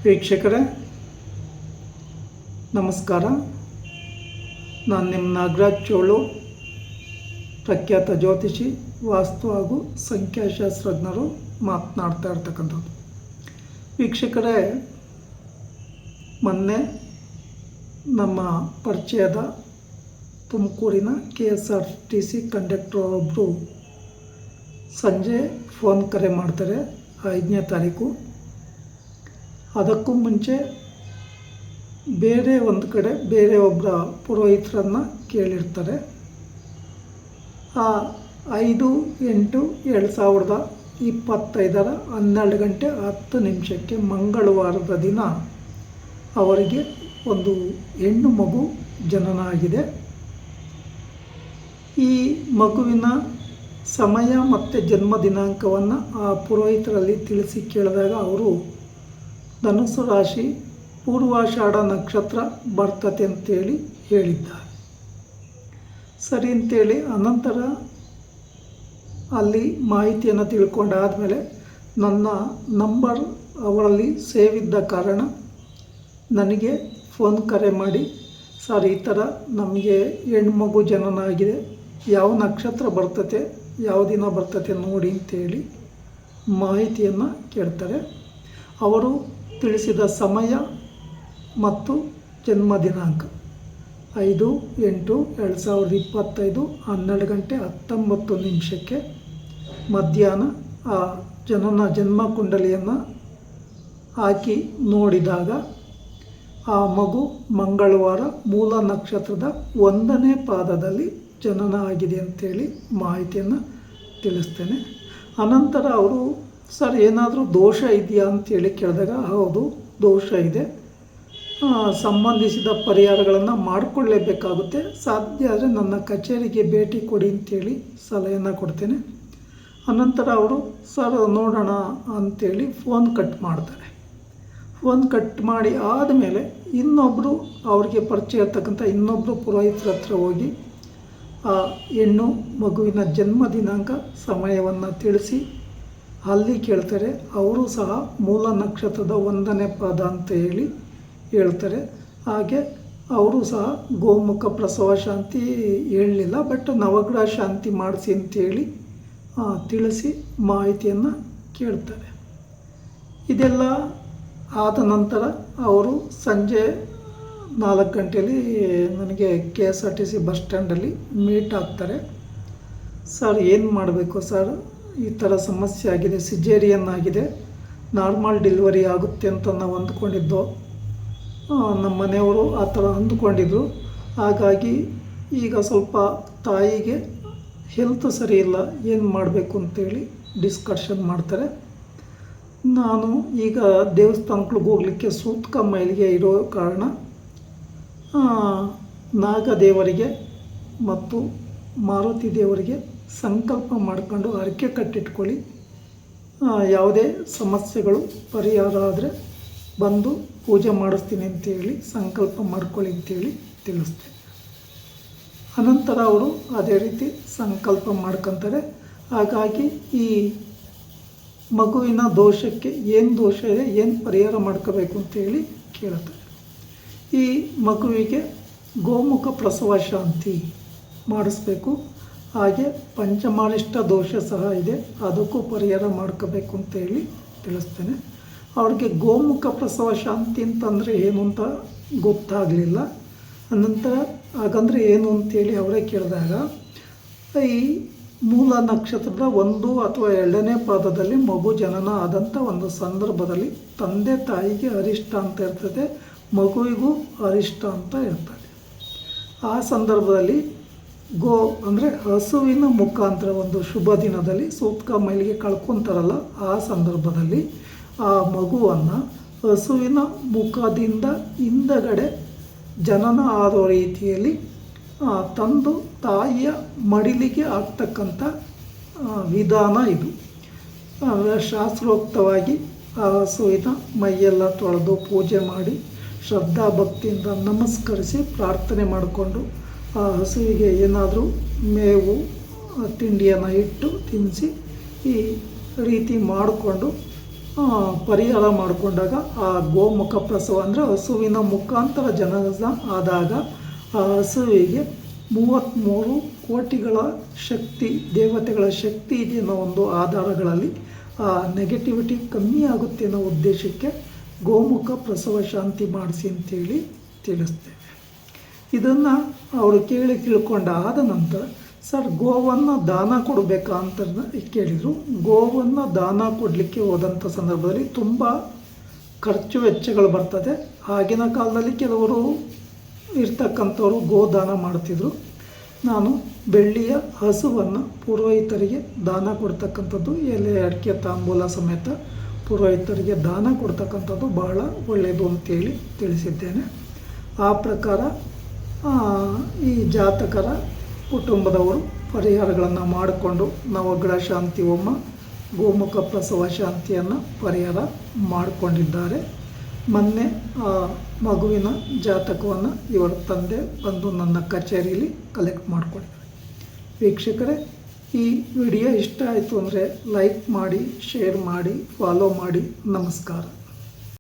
ವೀಕ್ಷಕರೇ ನಮಸ್ಕಾರ. ನಾನು ನಿಮ್ಮ ನಾಗರಾಜ್ ಚೋಳು, ಪ್ರಖ್ಯಾತ ಜ್ಯೋತಿಷಿ, ವಾಸ್ತು ಹಾಗೂ ಸಂಖ್ಯಾಶಾಸ್ತ್ರಜ್ಞರು ಮಾತನಾಡ್ತಾ ಇರ್ತಕ್ಕಂಥದ್ದು. ವೀಕ್ಷಕರೇ, ಮೊನ್ನೆ ನಮ್ಮ ಪರಿಚಯದ ತುಮಕೂರಿನ KSRTC ಕಂಡಕ್ಟರ್ ಒಬ್ಬರು ಸಂಜೆ ಫೋನ್ ಕರೆ ಮಾಡ್ತಾರೆ 5ನೇ ತಾರೀಕು. ಅದಕ್ಕೂ ಮುಂಚೆ ಬೇರೆ ಒಂದು ಕಡೆ ಬೇರೆ ಒಬ್ಬರ ಪುರೋಹಿತರನ್ನು ಕೇಳಿರ್ತಾರೆ. ಆ 5/8/2025 12 ಗಂಟೆ 10 ನಿಮಿಷಕ್ಕೆ ಮಂಗಳವಾರದ ದಿನ ಅವರಿಗೆ ಒಂದು ಹೆಣ್ಣು ಮಗು ಜನನ ಆಗಿದೆ. ಈ ಮಗುವಿನ ಸಮಯ ಮತ್ತು ಜನ್ಮ ದಿನಾಂಕವನ್ನು ಆ ಪುರೋಹಿತರಲ್ಲಿ ತಿಳಿಸಿ ಕೇಳಿದಾಗ ಅವರು ಧನುಸ್ಸು ರಾಶಿ, ಪೂರ್ವಾಷಾಢ ನಕ್ಷತ್ರ ಬರ್ತತೆ ಅಂತೇಳಿ ಹೇಳಿದ್ದಾರೆ. ಸರಿ ಅಂತೇಳಿ ಅನಂತರ ಅಲ್ಲಿ ಮಾಹಿತಿಯನ್ನು ತಿಳ್ಕೊಂಡಾದಮೇಲೆ ನನ್ನ ನಂಬರ್ ಅವರಲ್ಲಿ ಸೇವ್ ಇದ್ದ ಕಾರಣ ನನಗೆ ಫೋನ್ ಕರೆ ಮಾಡಿ, ಸರ್ ಈ ಥರ ನಮಗೆ ಹೆಣ್ಮಗು ಜನನ ಆಗಿದೆ, ಯಾವ ನಕ್ಷತ್ರ ಬರ್ತತೆ, ಯಾವ ದಿನ ಬರ್ತತೆ ನೋಡಿ ಅಂತೇಳಿ ಮಾಹಿತಿಯನ್ನು ಕೇಳ್ತಾರೆ. ಅವರು ತಿಳಿಸಿದ ಸಮಯ ಮತ್ತು ಜನ್ಮ ದಿನಾಂಕ 5/8/2025 12 ಗಂಟೆ 19 ನಿಮಿಷಕ್ಕೆ ಮಧ್ಯಾಹ್ನ ಆ ಜನ್ಮ ಕುಂಡಲಿಯನ್ನು ಹಾಕಿ ನೋಡಿದಾಗ ಆ ಮಗು ಮಂಗಳವಾರ ಮೂಲ ನಕ್ಷತ್ರದ 1ನೇ ಪಾದದಲ್ಲಿ ಜನನ ಆಗಿದೆ ಅಂಥೇಳಿ ಮಾಹಿತಿಯನ್ನು ತಿಳಿಸ್ತೇನೆ. ಅನಂತರ ಅವರು ಸರ್ ಏನಾದರೂ ದೋಷ ಇದೆಯಾ ಅಂತೇಳಿ ಕೇಳಿದಾಗ ಹೌದು ದೋಷ ಇದೆ, ಸಂಬಂಧಿಸಿದ ಪರಿಹಾರಗಳನ್ನು ಮಾಡಿಕೊಳ್ಳಲೇಬೇಕಾಗುತ್ತೆ, ಸಾಧ್ಯ ಆದರೆ ನನ್ನ ಕಚೇರಿಗೆ ಭೇಟಿ ಕೊಡಿ ಅಂತೇಳಿ ಸಲಹೆಯನ್ನು ಕೊಡ್ತೇನೆ. ಅನಂತರ ಅವರು ಸರ್ ನೋಡೋಣ ಅಂಥೇಳಿ ಫೋನ್ ಕಟ್ ಮಾಡ್ತಾರೆ. ಫೋನ್ ಕಟ್ ಮಾಡಿ ಆದಮೇಲೆ ಇನ್ನೊಬ್ಬರು ಅವ್ರಿಗೆ ಪರಿಚಯ ಇರ್ತಕ್ಕಂಥ ಇನ್ನೊಬ್ಬರು ಪುರೋಹಿತರ ಹತ್ರ ಹೋಗಿ ಆ ಹೆಣ್ಣು ಮಗುವಿನ ಜನ್ಮ ದಿನಾಂಕ ಸಮಯವನ್ನು ತಿಳಿಸಿ ಅಲ್ಲಿ ಕೇಳ್ತಾರೆ. ಅವರು ಸಹ ಮೂಲ ನಕ್ಷತ್ರದ 1ನೇ ಪಾದ ಅಂತ ಹೇಳಿ ಹೇಳ್ತಾರೆ. ಹಾಗೆ ಅವರು ಸಹ ಗೋಮುಖ ಪ್ರಸವ ಶಾಂತಿ ಹೇಳಲಿಲ್ಲ, ಬಟ್ ನವಗ್ರಹ ಶಾಂತಿ ಮಾಡಿಸಿ ಅಂತೇಳಿ ತಿಳಿಸಿ ಮಾಹಿತಿಯನ್ನು ಕೇಳ್ತಾರೆ. ಇದೆಲ್ಲ ಆದ ನಂತರ ಅವರು ಸಂಜೆ 4 ಗಂಟೆಯಲ್ಲಿ ನನಗೆ KSRTC ಬಸ್ ಸ್ಟ್ಯಾಂಡಲ್ಲಿ ಮೀಟ್ ಆಗ್ತಾರೆ. ಸರ್ ಏನು ಮಾಡಬೇಕು ಸರ್, ಈ ಥರ ಸಮಸ್ಯೆ ಆಗಿದೆ, ಸಿಜೇರಿಯನ್ ಆಗಿದೆ, ನಾರ್ಮಲ್ ಡೆಲಿವರಿ ಆಗುತ್ತೆ ಅಂತ ನಾವು ಅಂದ್ಕೊಂಡಿದ್ದೋ, ನಮ್ಮ ಮನೆಯವರು ಆ ಥರ ಅಂದ್ಕೊಂಡಿದ್ರು. ಹಾಗಾಗಿ ಈಗ ಸ್ವಲ್ಪ ತಾಯಿಗೆ ಹೆಲ್ತ್ ಸರಿ ಇಲ್ಲ, ಏನು ಮಾಡಬೇಕು ಅಂತೇಳಿ ಡಿಸ್ಕಷನ್ ಮಾಡ್ತಾರೆ. ನಾನು ಈಗ ದೇವಸ್ಥಾನಗಳಿಗೆ ಹೋಗಲಿಕ್ಕೆ ಸೂತಕ ಮೈಲಿಗೆ ಇರೋ ಕಾರಣ ನಾಗದೇವರಿಗೆ ಮತ್ತು ಮಾರುತಿ ದೇವರಿಗೆ ಸಂಕಲ್ಪ ಮಾಡಿಕೊಂಡು ಹರಕೆ ಕಟ್ಟಿಟ್ಕೊಳ್ಳಿ, ಯಾವುದೇ ಸಮಸ್ಯೆಗಳು ಪರಿಹಾರ ಆದರೆ ಬಂದು ಪೂಜೆ ಮಾಡಿಸ್ತೀನಿ ಅಂತೇಳಿ ಸಂಕಲ್ಪ ಮಾಡ್ಕೊಳ್ಳಿ ಅಂತೇಳಿ ತಿಳಿಸ್ತೇನೆ. ಅನಂತರ ಅವರು ಅದೇ ರೀತಿ ಸಂಕಲ್ಪ ಮಾಡ್ಕೊತಾರೆ. ಹಾಗಾಗಿ ಈ ಮಗುವಿನ ದೋಷಕ್ಕೆ ಏನು ದೋಷ ಇದೆ, ಏನು ಪರಿಹಾರ ಮಾಡ್ಕೋಬೇಕು ಅಂತೇಳಿ ಕೇಳ್ತಾರೆ. ಈ ಮಗುವಿಗೆ ಗೋಮುಖ ಪ್ರಸವ ಶಾಂತಿ ಮಾಡಿಸ್ಬೇಕು, ಹಾಗೆ ಪಂಚಮಾರಿಷ್ಟ ದೋಷ ಸಹ ಇದೆ, ಅದಕ್ಕೂ ಪರಿಹಾರ ಮಾಡ್ಕೋಬೇಕು ಅಂತೇಳಿ ತಿಳಿಸ್ತೇನೆ. ಅವ್ರಿಗೆ ಗೋಮುಖ ಪ್ರಸವ ಶಾಂತಿ ಅಂತಂದರೆ ಏನು ಅಂತ ಗೊತ್ತಾಗಲಿಲ್ಲ. ಅನಂತರ ಹಾಗಂದರೆ ಏನು ಅಂತೇಳಿ ಅವರೇ ಕೇಳಿದಾಗ ಈ ಮೂಲ ನಕ್ಷತ್ರದ 1 ಅಥವಾ 2ನೇ ಪಾದದಲ್ಲಿ ಮಗು ಜನನ ಆದಂಥ ಒಂದು ಸಂದರ್ಭದಲ್ಲಿ ತಂದೆ ತಾಯಿಗೆ ಅರಿಷ್ಟ ಅಂತ ಇರ್ತದೆ, ಮಗುವಿಗೂ ಅರಿಷ್ಟ ಅಂತ ಇರ್ತದೆ. ಆ ಸಂದರ್ಭದಲ್ಲಿ ಅಂದರೆ ಹಸುವಿನ ಮುಖಾಂತರ ಒಂದು ಶುಭ ದಿನದಲ್ಲಿ ಸೂತಕ ಮೈಲಿಗೆ ಕಳ್ಕೊತಾರಲ್ಲ, ಆ ಸಂದರ್ಭದಲ್ಲಿ ಆ ಮಗುವನ್ನು ಹಸುವಿನ ಮುಖದಿಂದ ಹಿಂದಗಡೆ ಜನನ ಆದೋ ರೀತಿಯಲ್ಲಿ ತಂದು ತಾಯಿಯ ಮಡಿಲಿಗೆ ಹಾಕ್ತಕ್ಕಂಥ ವಿಧಾನ ಇದು. ಶಾಸ್ತ್ರೋಕ್ತವಾಗಿ ಆ ಹಸುವಿನ ಮೈಯೆಲ್ಲ ತೊಳೆದು ಪೂಜೆ ಮಾಡಿ ಶ್ರದ್ಧಾ ಭಕ್ತಿಯಿಂದ ನಮಸ್ಕರಿಸಿ ಪ್ರಾರ್ಥನೆ ಮಾಡಿಕೊಂಡು ಆ ಹಸುವಿಗೆ ಏನಾದರೂ ಮೇವು ತಿಂಡಿಯನ್ನು ಇಟ್ಟು ತಿನ್ನಿಸಿ ಈ ರೀತಿ ಮಾಡಿಕೊಂಡು ಪರಿಹಾರ ಮಾಡಿಕೊಂಡಾಗ ಆ ಗೋಮುಖ ಪ್ರಸವ ಅಂದರೆ ಹಸುವಿನ ಮುಖಾಂತರ ಜನನ ಆದಾಗ ಆ ಹಸುವಿಗೆ 33 ಕೋಟಿಗಳ ಶಕ್ತಿ, ದೇವತೆಗಳ ಶಕ್ತಿ ಇದೆ ಅನ್ನೋ ಒಂದು ಆಧಾರಗಳಲ್ಲಿ ಆ ನೆಗೆಟಿವಿಟಿ ಕಮ್ಮಿ ಆಗುತ್ತೆ ಅನ್ನೋ ಉದ್ದೇಶಕ್ಕೆ ಗೋಮುಖ ಪ್ರಸವ ಶಾಂತಿ ಮಾಡಿಸಿ ಅಂತೇಳಿ ತಿಳಿಸ್ತೇವೆ. ಇದನ್ನು ಅವರು ಕೇಳಿ ತಿಳ್ಕೊಂಡಾದ ನಂತರ, ಸರ್ ಗೋವನ್ನು ದಾನ ಕೊಡಬೇಕಾ ಅಂತ ಕೇಳಿದರು. ಗೋವನ್ನು ದಾನ ಕೊಡಲಿಕ್ಕೆ ಹೋದಂಥ ಸಂದರ್ಭದಲ್ಲಿ ತುಂಬ ಖರ್ಚು ವೆಚ್ಚಗಳು ಬರ್ತದೆ. ಆಗಿನ ಕಾಲದಲ್ಲಿ ಕೆಲವರು ಇರ್ತಕ್ಕಂಥವ್ರು ಗೋದಾನ ಮಾಡ್ತಿದ್ರು. ನಾನು ಬೆಳ್ಳಿಯ ಹಸುವನ್ನು ಪುರೋಹಿತರಿಗೆ ದಾನ ಕೊಡ್ತಕ್ಕಂಥದ್ದು, ಎಲೆ ಅಡಿಕೆ ತಾಂಬೂಲ ಸಮೇತ ಪುರೋಹಿತರಿಗೆ ದಾನ ಕೊಡ್ತಕ್ಕಂಥದ್ದು ಬಹಳ ಒಳ್ಳೆಯದು ಅಂತೇಳಿ ತಿಳಿಸಿದ್ದೇನೆ. ಆ ಪ್ರಕಾರ ಈ ಜಾತಕರ ಕುಟುಂಬದವರು ಪರಿಹಾರಗಳನ್ನು ಮಾಡಿಕೊಂಡು ನವಗ್ರಹ ಶಾಂತಿ ಹೋಮ, ಗೋಮುಖ ಪ್ರಸವ ಶಾಂತಿಯನ್ನು ಪರಿಹಾರ ಮಾಡಿಕೊಂಡಿದ್ದಾರೆ. ಮೊನ್ನೆ ಆ ಮಗುವಿನ ಜಾತಕವನ್ನು ಇವರ ತಂದೆ ಬಂದು ನನ್ನ ಕಚೇರಿಯಲ್ಲಿ ಕಲೆಕ್ಟ್ ಮಾಡಿಕೊಂಡಿದ್ದಾರೆ. ವೀಕ್ಷಕರೇ, ಈ ವಿಡಿಯೋ ಇಷ್ಟ ಆಯಿತು ಅಂದರೆ ಲೈಕ್ ಮಾಡಿ, ಶೇರ್ ಮಾಡಿ, ಫಾಲೋ ಮಾಡಿ. ನಮಸ್ಕಾರ.